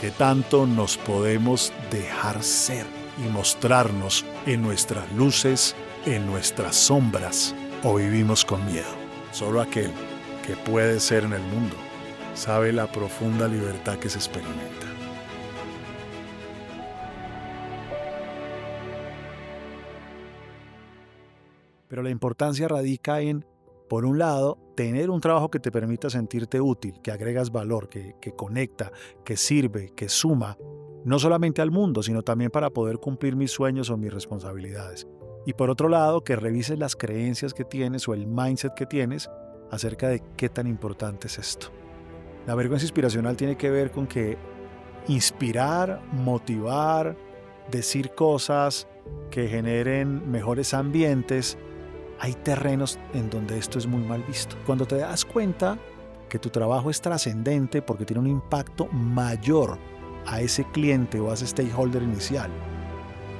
¿Qué tanto nos podemos dejar ser y mostrarnos en nuestras luces, en nuestras sombras, o vivimos con miedo? Solo aquel que puede ser en el mundo sabe la profunda libertad que se experimenta. Pero la importancia radica en, por un lado, tener un trabajo que te permita sentirte útil, que agregas valor, que conecta, que sirve, que suma, no solamente al mundo, sino también para poder cumplir mis sueños o mis responsabilidades. Y por otro lado, que revises las creencias que tienes o el mindset que tienes acerca de qué tan importante es esto. La vergüenza inspiracional tiene que ver con que inspirar, motivar, decir cosas que generen mejores ambientes. Hay terrenos en donde esto es muy mal visto. Cuando te das cuenta que tu trabajo es trascendente porque tiene un impacto mayor a ese cliente o a ese stakeholder inicial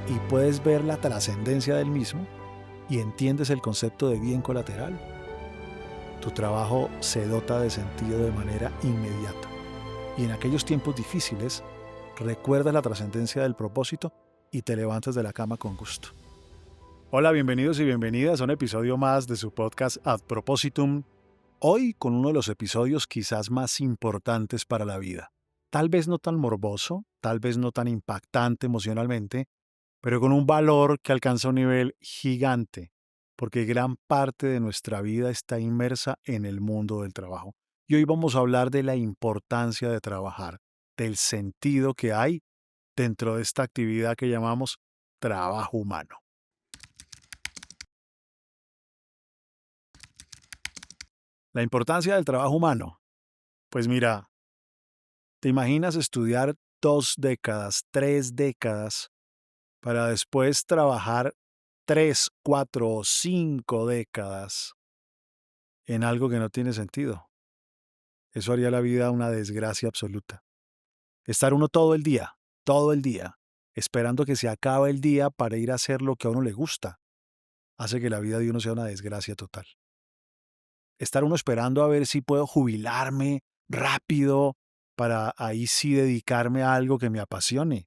y puedes ver la trascendencia del mismo y entiendes el concepto de bien colateral, tu trabajo se dota de sentido de manera inmediata. Y en aquellos tiempos difíciles, recuerdas la trascendencia del propósito y te levantas de la cama con gusto. Hola, bienvenidos y bienvenidas a un episodio más de su podcast Ad Propositum. Hoy con uno de los episodios quizás más importantes para la vida. Tal vez no tan morboso, tal vez no tan impactante emocionalmente, pero con un valor que alcanza un nivel gigante, porque gran parte de nuestra vida está inmersa en el mundo del trabajo. Y hoy vamos a hablar de la importancia de trabajar, del sentido que hay dentro de esta actividad que llamamos trabajo humano. La importancia del trabajo humano. Pues mira, ¿te imaginas estudiar 2 décadas, 3 décadas, para después trabajar 3, 4 o 5 décadas en algo que no tiene sentido? Eso haría la vida una desgracia absoluta. Estar uno todo el día, esperando que se acabe el día para ir a hacer lo que a uno le gusta, hace que la vida de uno sea una desgracia total. Estar uno esperando a ver si puedo jubilarme rápido para ahí sí dedicarme a algo que me apasione.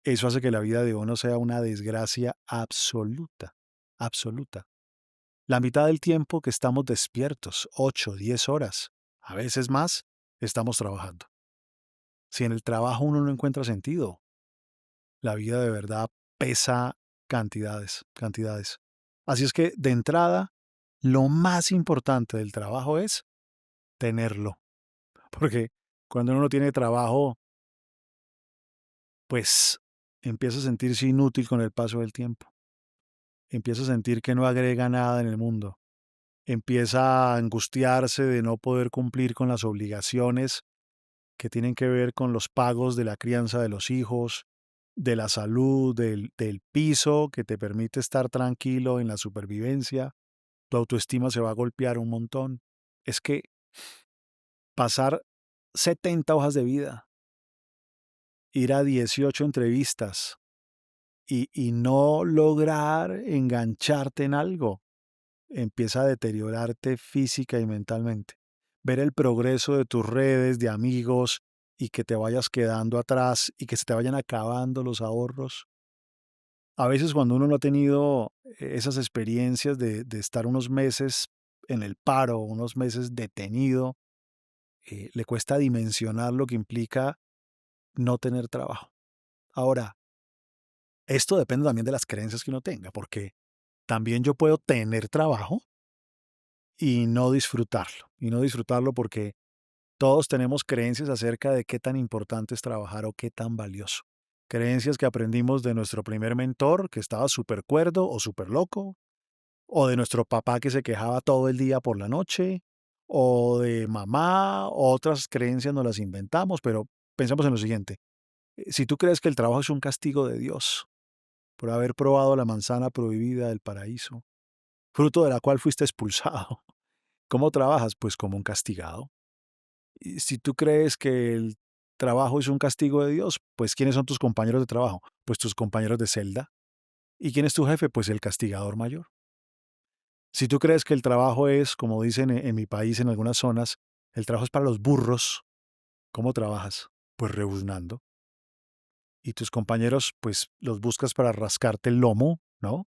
Eso hace que la vida de uno sea una desgracia absoluta, absoluta. La mitad del tiempo que estamos despiertos, 8, 10 horas, a veces más, estamos trabajando. Si en el trabajo uno no encuentra sentido, la vida de verdad pesa cantidades, cantidades. Así es que, de entrada, lo más importante del trabajo es tenerlo. Porque cuando uno no tiene trabajo, pues empieza a sentirse inútil con el paso del tiempo. Empieza a sentir que no agrega nada en el mundo. Empieza a angustiarse de no poder cumplir con las obligaciones que tienen que ver con los pagos de la crianza de los hijos, de la salud, del piso que te permite estar tranquilo en la supervivencia. Tu autoestima se va a golpear un montón. Es que pasar 70 hojas de vida, ir a 18 entrevistas y no lograr engancharte en algo, empieza a deteriorarte física y mentalmente. Ver el progreso de tus redes, de amigos, y que te vayas quedando atrás y que se te vayan acabando los ahorros. A veces cuando uno no ha tenido esas experiencias de estar unos meses en el paro, unos meses detenido, le cuesta dimensionar lo que implica no tener trabajo. Ahora, esto depende también de las creencias que uno tenga, porque también yo puedo tener trabajo y no disfrutarlo. Y no disfrutarlo porque todos tenemos creencias acerca de qué tan importante es trabajar o qué tan valioso. Creencias que aprendimos de nuestro primer mentor, que estaba súper cuerdo o súper loco, o de nuestro papá que se quejaba todo el día por la noche, o de mamá, otras creencias nos las inventamos, pero pensamos en lo siguiente. Si tú crees que el trabajo es un castigo de Dios por haber probado la manzana prohibida del paraíso, fruto de la cual fuiste expulsado, ¿cómo trabajas? Pues como un castigado. Y si tú crees que el trabajo es un castigo de Dios, pues ¿quiénes son tus compañeros de trabajo? Pues tus compañeros de celda. ¿Y quién es tu jefe? Pues el castigador mayor. Si tú crees que el trabajo es, como dicen en mi país en algunas zonas, el trabajo es para los burros, ¿cómo trabajas? Pues rebuznando. Y tus compañeros, pues los buscas para rascarte el lomo, ¿no?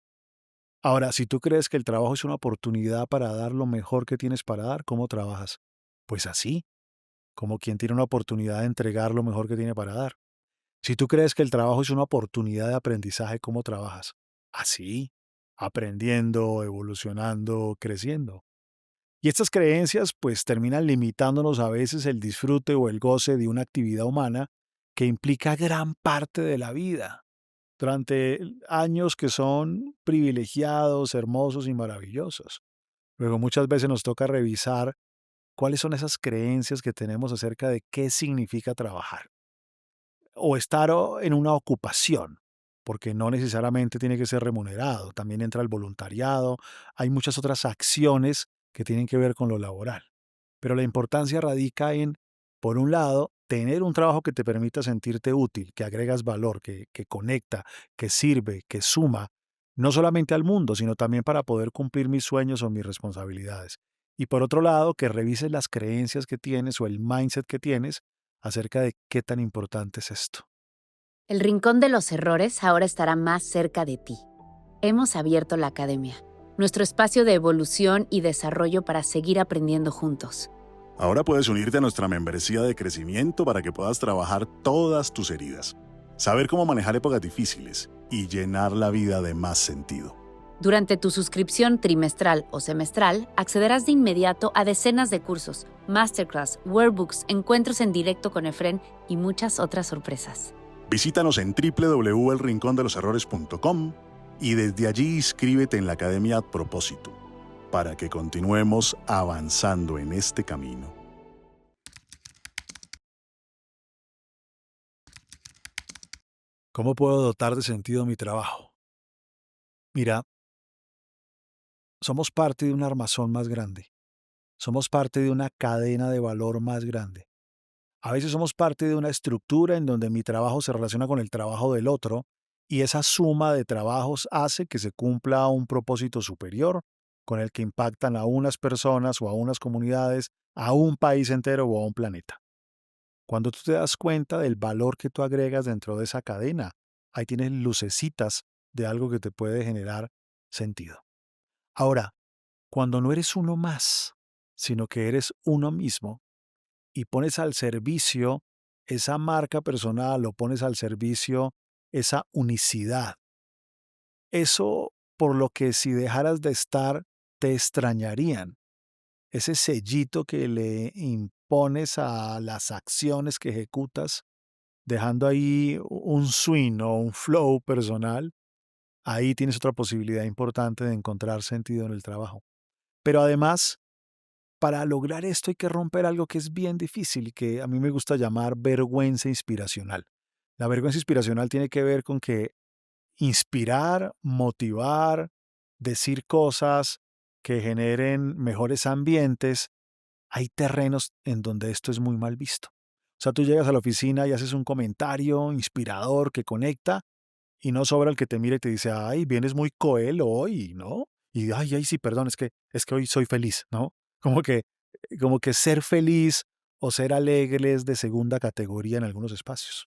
Ahora, si tú crees que el trabajo es una oportunidad para dar lo mejor que tienes para dar, ¿cómo trabajas? Pues así, como quien tiene una oportunidad de entregar lo mejor que tiene para dar. Si tú crees que el trabajo es una oportunidad de aprendizaje, ¿cómo trabajas? Así, aprendiendo, evolucionando, creciendo. Y estas creencias pues terminan limitándonos a veces el disfrute o el goce de una actividad humana que implica gran parte de la vida, durante años que son privilegiados, hermosos y maravillosos. Luego muchas veces nos toca revisar cuáles son esas creencias que tenemos acerca de qué significa trabajar o estar en una ocupación, porque no necesariamente tiene que ser remunerado, también entra el voluntariado, hay muchas otras acciones que tienen que ver con lo laboral. Pero la importancia radica en, por un lado, tener un trabajo que te permita sentirte útil, que agregas valor, que conecta, que sirve, que suma, no solamente al mundo, sino también para poder cumplir mis sueños o mis responsabilidades. Y por otro lado, que revises las creencias que tienes o el mindset que tienes acerca de qué tan importante es esto. El Rincón de los Errores ahora estará más cerca de ti. Hemos abierto la academia, nuestro espacio de evolución y desarrollo para seguir aprendiendo juntos. Ahora puedes unirte a nuestra membresía de crecimiento para que puedas trabajar todas tus heridas, saber cómo manejar épocas difíciles y llenar la vida de más sentido. Durante tu suscripción trimestral o semestral, accederás de inmediato a decenas de cursos, masterclass, workbooks, encuentros en directo con Efren y muchas otras sorpresas. Visítanos en www.elrincondeloserrores.com y desde allí inscríbete en la Academia Ad Propósito para que continuemos avanzando en este camino. ¿Cómo puedo dotar de sentido mi trabajo? Mira, somos parte de un armazón más grande. Somos parte de una cadena de valor más grande. A veces somos parte de una estructura en donde mi trabajo se relaciona con el trabajo del otro y esa suma de trabajos hace que se cumpla un propósito superior con el que impactan a unas personas o a unas comunidades, a un país entero o a un planeta. Cuando tú te das cuenta del valor que tú agregas dentro de esa cadena, ahí tienes lucecitas de algo que te puede generar sentido. Ahora, cuando no eres uno más, sino que eres uno mismo y pones al servicio esa marca personal o pones al servicio esa unicidad, eso por lo que si dejaras de estar te extrañarían, ese sellito que le impones a las acciones que ejecutas, dejando ahí un swing o un flow personal, ahí tienes otra posibilidad importante de encontrar sentido en el trabajo. Pero además, para lograr esto hay que romper algo que es bien difícil y que a mí me gusta llamar vergüenza inspiracional. La vergüenza inspiracional tiene que ver con que inspirar, motivar, decir cosas que generen mejores ambientes, hay terrenos en donde esto es muy mal visto. O sea, tú llegas a la oficina y haces un comentario inspirador que conecta y no sobra el que te mire y te dice, ay, vienes muy coel hoy, ¿no? Y ay, ay, sí, perdón, es que hoy soy feliz, ¿no? Como que, como que ser feliz o ser alegre es de segunda categoría en algunos espacios.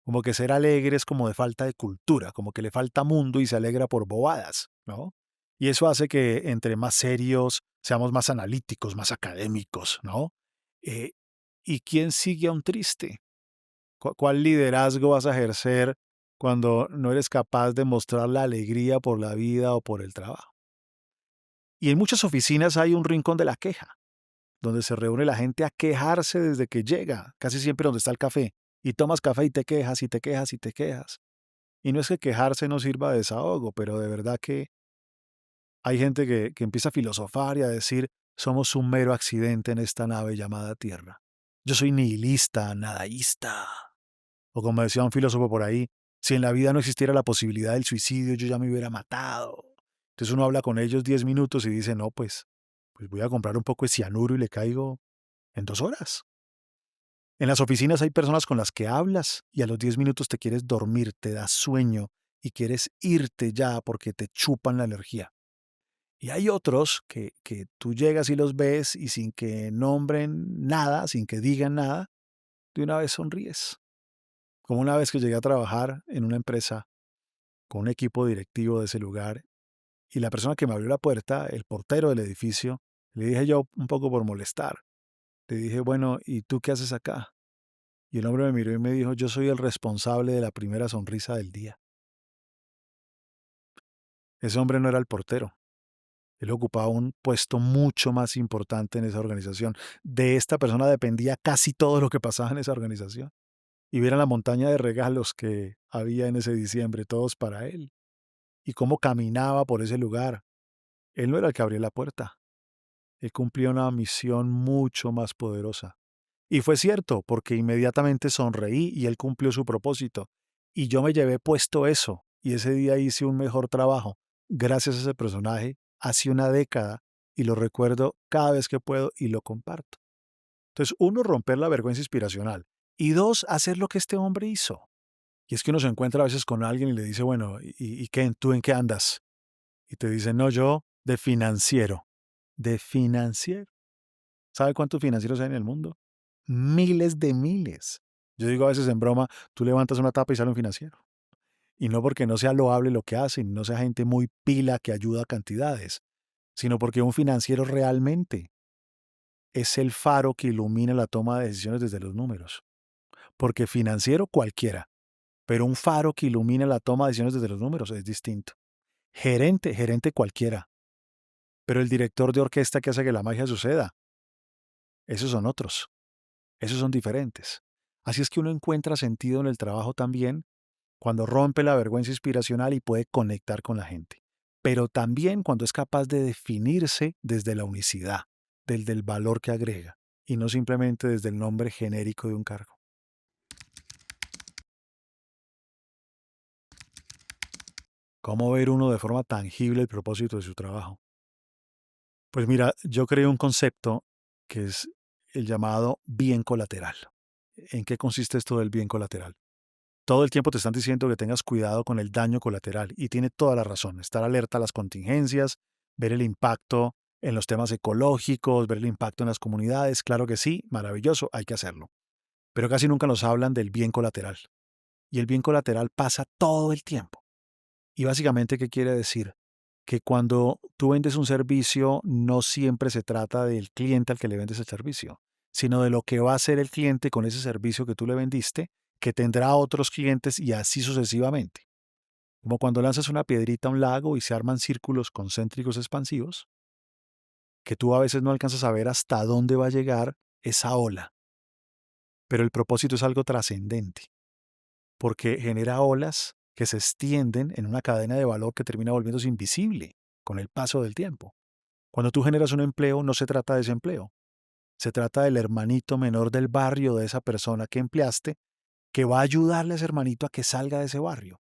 Como que ser alegre es como de falta de cultura, como que le falta mundo y se alegra por bobadas, ¿no? Y eso hace que entre más serios seamos más analíticos, más académicos, ¿no? Eh, ¿Y quién sigue a un triste? ¿Cuál liderazgo vas a ejercer cuando no eres capaz de mostrar la alegría por la vida o por el trabajo? Y en muchas oficinas hay un rincón de la queja, donde se reúne la gente a quejarse desde que llega, casi siempre donde está el café. Y tomas café y te quejas y te quejas y te quejas. Y no es que quejarse no sirva de desahogo, pero de verdad que hay gente que empieza a filosofar y a decir, somos un mero accidente en esta nave llamada Tierra. Yo soy nihilista, nadaísta. O como decía un filósofo por ahí, si en la vida no existiera la posibilidad del suicidio, yo ya me hubiera matado. Entonces uno habla con ellos 10 minutos y dice, no, pues voy a comprar un poco de cianuro y le caigo en 2 horas. En las oficinas hay personas con las que hablas y a los 10 minutos te quieres dormir, te da sueño y quieres irte ya porque te chupan la energía. Y hay otros que tú llegas y los ves y sin que nombren nada, sin que digan nada, de una vez sonríes. Como una vez que llegué a trabajar en una empresa con un equipo directivo de ese lugar y la persona que me abrió la puerta, el portero del edificio, le dije yo un poco por molestar, le dije, bueno, ¿y tú qué haces acá? Y el hombre me miró y me dijo, yo soy el responsable de la primera sonrisa del día. Ese hombre no era el portero. Él ocupaba un puesto mucho más importante en esa organización. De esta persona dependía casi todo lo que pasaba en esa organización. Y vieran la montaña de regalos que había en ese diciembre, todos para él. Y cómo caminaba por ese lugar. Él no era el que abría la puerta. Él cumplía una misión mucho más poderosa. Y fue cierto, porque inmediatamente sonreí y él cumplió su propósito. Y yo me llevé puesto eso. Y ese día hice un mejor trabajo. Gracias a ese personaje, hace una década. Y lo recuerdo cada vez que puedo y lo comparto. Entonces, uno, romper la vergüenza inspiracional. Y dos, hacer lo que este hombre hizo. Y es que uno se encuentra a veces con alguien y le dice, bueno, ¿y qué? ¿Tú en qué andas? Y te dice, no, yo de financiero. ¿De financiero? ¿Sabe cuántos financieros hay en el mundo? Miles de miles. Yo digo a veces en broma, tú levantas una tapa y sale un financiero. Y no porque no sea loable lo que hacen, no sea gente muy pila que ayuda a cantidades, sino porque un financiero realmente es el faro que ilumina la toma de decisiones desde los números. Porque financiero cualquiera, pero un faro que ilumina la toma de decisiones desde los números es distinto. Gerente cualquiera, pero el director de orquesta que hace que la magia suceda, esos son otros. Esos son diferentes. Así es que uno encuentra sentido en el trabajo también cuando rompe la vergüenza inspiracional y puede conectar con la gente. Pero también cuando es capaz de definirse desde la unicidad, desde el valor que agrega, y no simplemente desde el nombre genérico de un cargo. ¿Cómo ver uno de forma tangible el propósito de su trabajo? Pues mira, yo creé un concepto que es el llamado bien colateral. ¿En qué consiste esto del bien colateral? Todo el tiempo te están diciendo que tengas cuidado con el daño colateral y tiene toda la razón. Estar alerta a las contingencias, ver el impacto en los temas ecológicos, ver el impacto en las comunidades, claro que sí, maravilloso, hay que hacerlo. Pero casi nunca nos hablan del bien colateral. Y el bien colateral pasa todo el tiempo. Y básicamente, ¿qué quiere decir? Que cuando tú vendes un servicio, no siempre se trata del cliente al que le vendes el servicio, sino de lo que va a hacer el cliente con ese servicio que tú le vendiste, que tendrá otros clientes y así sucesivamente. Como cuando lanzas una piedrita a un lago y se arman círculos concéntricos expansivos, que tú a veces no alcanzas a ver hasta dónde va a llegar esa ola. Pero el propósito es algo trascendente, porque genera olas que se extienden en una cadena de valor que termina volviéndose invisible con el paso del tiempo. Cuando tú generas un empleo, no se trata de ese empleo. Se trata del hermanito menor del barrio de esa persona que empleaste, que va a ayudarle a ese hermanito a que salga de ese barrio.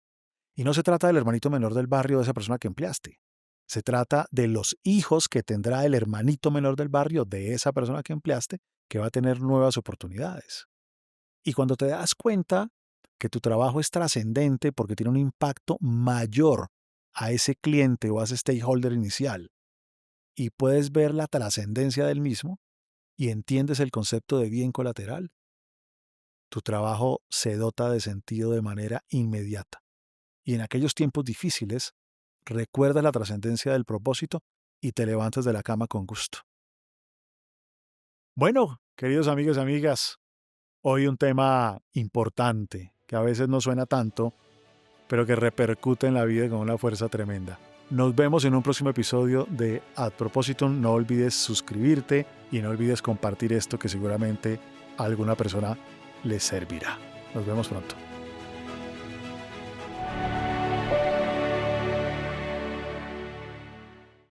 Y no se trata del hermanito menor del barrio de esa persona que empleaste. Se trata de los hijos que tendrá el hermanito menor del barrio de esa persona que empleaste, que va a tener nuevas oportunidades. Y cuando te das cuenta que tu trabajo es trascendente porque tiene un impacto mayor a ese cliente o a ese stakeholder inicial, y puedes ver la trascendencia del mismo y entiendes el concepto de bien colateral, tu trabajo se dota de sentido de manera inmediata. Y en aquellos tiempos difíciles, recuerdas la trascendencia del propósito y te levantas de la cama con gusto. Bueno, queridos amigos y amigas, hoy un tema importante que a veces no suena tanto, pero que repercute en la vida con una fuerza tremenda. Nos vemos en un próximo episodio de Ad Propositum. No olvides suscribirte y no olvides compartir esto que seguramente a alguna persona le servirá. Nos vemos pronto.